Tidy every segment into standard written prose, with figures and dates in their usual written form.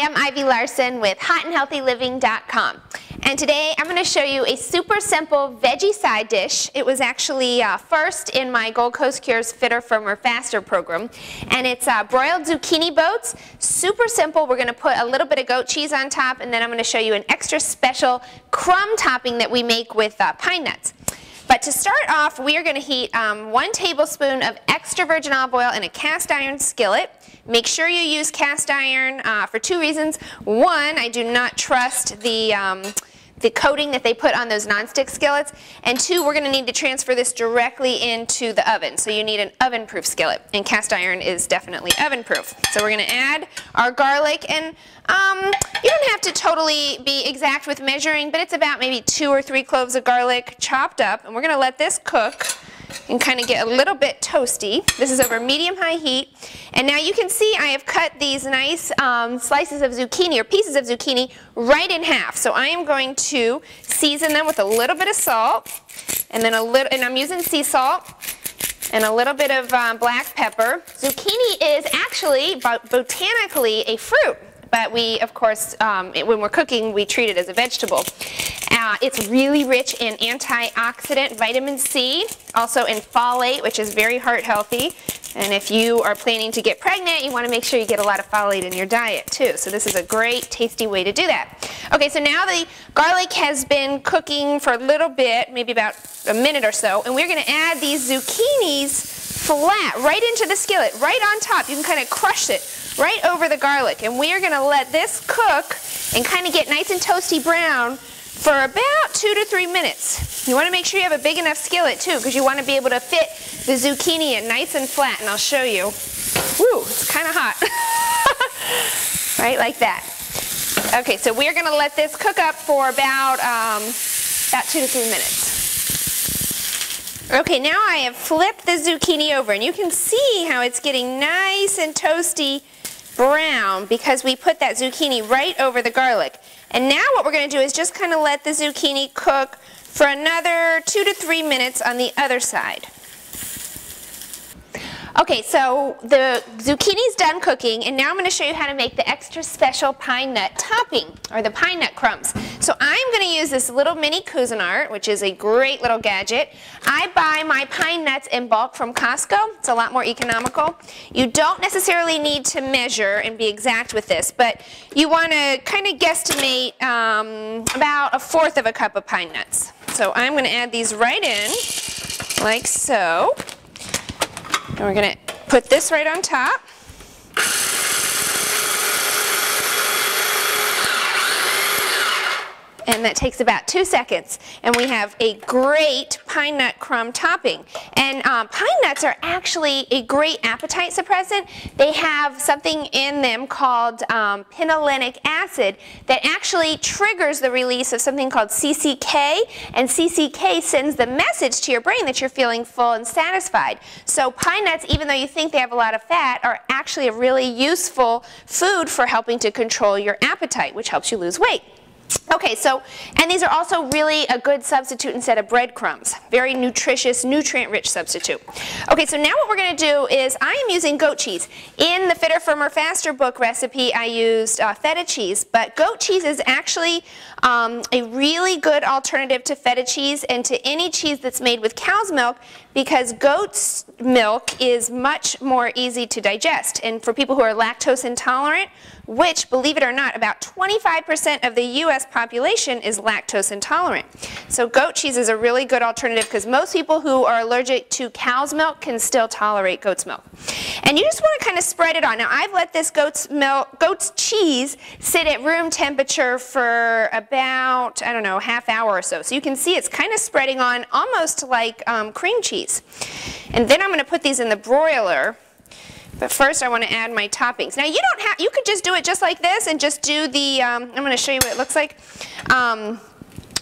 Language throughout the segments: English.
I'm Ivy Larson with hotandhealthyliving.com, and today I'm going to show you a super simple veggie side dish. It was actually first in my Gold Coast Cure's Fitter, Firmer, Faster program, and it's broiled zucchini boats. Super simple. We're going to put a little bit of goat cheese on top, and then I'm going to show you an extra special crumb topping that we make with pine nuts. But to start off, we are going to heat 1 tablespoon of extra virgin olive oil in a cast iron skillet. Make sure you use cast iron for 2 reasons. One, I do not trust the coating that they put on those nonstick skillets. And 2, we're going to need to transfer this directly into the oven. So you need an oven-proof skillet, and cast iron is definitely oven-proof. So we're going to add our garlic, and you don't have to totally be exact with measuring, but it's about maybe 2 or 3 cloves of garlic chopped up, and we're going to let this cook and kind of get a little bit toasty. This is over medium-high heat. And now you can see I have cut these nice slices of zucchini, or pieces of zucchini, right in half. So I am going to season them with a little bit of salt, and then and I'm using sea salt, and a little bit of black pepper. Zucchini is actually botanically a fruit, but we, of course, when we're cooking, we treat it as a vegetable. It's really rich in antioxidant vitamin C, also in folate, which is very heart healthy. And if you are planning to get pregnant, you want to make sure you get a lot of folate in your diet too. So this is a great, tasty way to do that. Okay, so now the garlic has been cooking for a little bit, maybe about a minute or so, and we're going to add these zucchinis flat right into the skillet, right on top. You can kind of crush it right over the garlic, and we are going to let this cook and kind of get nice and toasty brown for about 2 to 3 minutes. You want to make sure you have a big enough skillet too, because you want to be able to fit the zucchini in nice and flat, and I'll show you. Woo, it's kind of hot. Right, like that. Okay, so we're going to let this cook up for about 2 to 3 minutes. Okay, now I have flipped the zucchini over, and you can see how it's getting nice and toasty brown because we put that zucchini right over the garlic. And now what we're going to do is just kind of let the zucchini cook for another 2 to 3 minutes on the other side. Okay, so the zucchini's done cooking, and now I'm going to show you how to make the extra special pine nut topping, or the pine nut crumbs. So I'm going to use this little mini Cuisinart, which is a great little gadget. I buy my pine nuts in bulk from Costco. It's a lot more economical. You don't necessarily need to measure and be exact with this, but you want to kind of guesstimate about 1/4 of a cup of pine nuts. So I'm going to add these right in, like so. And we're going to put this right on top. And that takes about 2 seconds. And we have a great pine nut crumb topping. And pine nuts are actually a great appetite suppressant. They have something in them called phenolenic acid that actually triggers the release of something called CCK. And CCK sends the message to your brain that you're feeling full and satisfied. So pine nuts, even though you think they have a lot of fat, are actually a really useful food for helping to control your appetite, which helps you lose weight. Okay, so, and these are also really a good substitute instead of breadcrumbs. Very nutritious, nutrient-rich substitute. Okay, so now what we're going to do is I am using goat cheese. In the Fitter, Firmer, Faster book recipe, I used feta cheese, but goat cheese is actually a really good alternative to feta cheese and to any cheese that's made with cow's milk, because goat's milk is much more easy to digest. And for people who are lactose intolerant, which, believe it or not, about 25% of the U.S. population is lactose intolerant. So goat cheese is a really good alternative because most people who are allergic to cow's milk can still tolerate goat's milk. And you just want to kind of spread it on. Now I've let this goat's cheese sit at room temperature for about, I don't know, ½ hour or so. So you can see it's kind of spreading on almost like cream cheese. And then I'm going to put these in the broiler. But first I want to add my toppings. Now you don't have, you could just do it just like this and just do the, I'm going to show you what it looks like.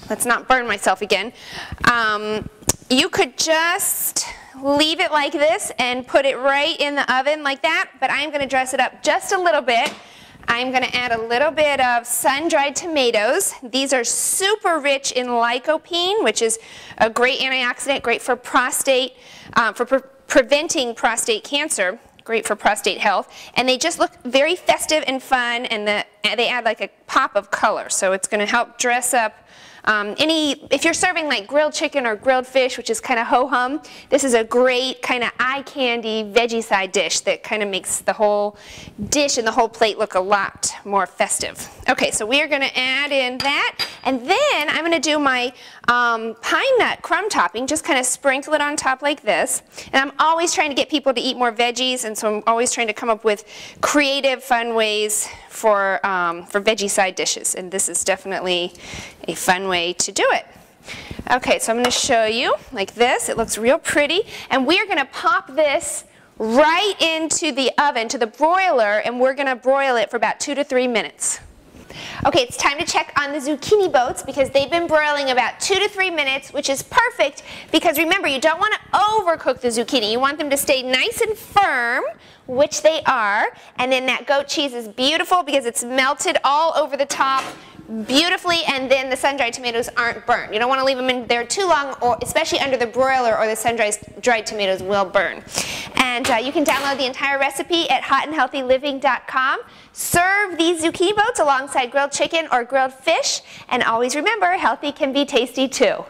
Let's not burn myself again. You could just leave it like this and put it right in the oven like that, but I'm going to dress it up just a little bit. I'm going to add a little bit of sun-dried tomatoes. These are super rich in lycopene, which is a great antioxidant, great for prostate, preventing prostate cancer. great for prostate health. And they just look very festive and fun, and they add like a pop of color. So it's going to help dress up if you're serving like grilled chicken or grilled fish, which is kind of ho-hum, this is a great kind of eye candy veggie side dish that kind of makes the whole dish and the whole plate look a lot more festive. Okay, so we are going to add in that, and then I'm going to do my pine nut crumb topping, just kind of sprinkle it on top like this. And I'm always trying to get people to eat more veggies, and so I'm always trying to come up with creative, fun ways for veggie side dishes, and this is definitely a fun way to do it. Okay, so I'm going to show you like this. It looks real pretty, and we're going to pop this right into the oven, to the broiler, and we're going to broil it for about 2 to 3 minutes. Okay, it's time to check on the zucchini boats because they've been broiling about 2 to 3 minutes, which is perfect because remember, you don't want to overcook the zucchini. You want them to stay nice and firm, which they are, and then that goat cheese is beautiful because it's melted all over the top beautifully, and then the sun-dried tomatoes aren't burnt. You don't want to leave them in there too long, or especially under the broiler, or the sun-dried tomatoes will burn. And you can download the entire recipe at hotandhealthyliving.com. Serve these zucchini boats alongside grilled chicken or grilled fish, and always remember, healthy can be tasty too.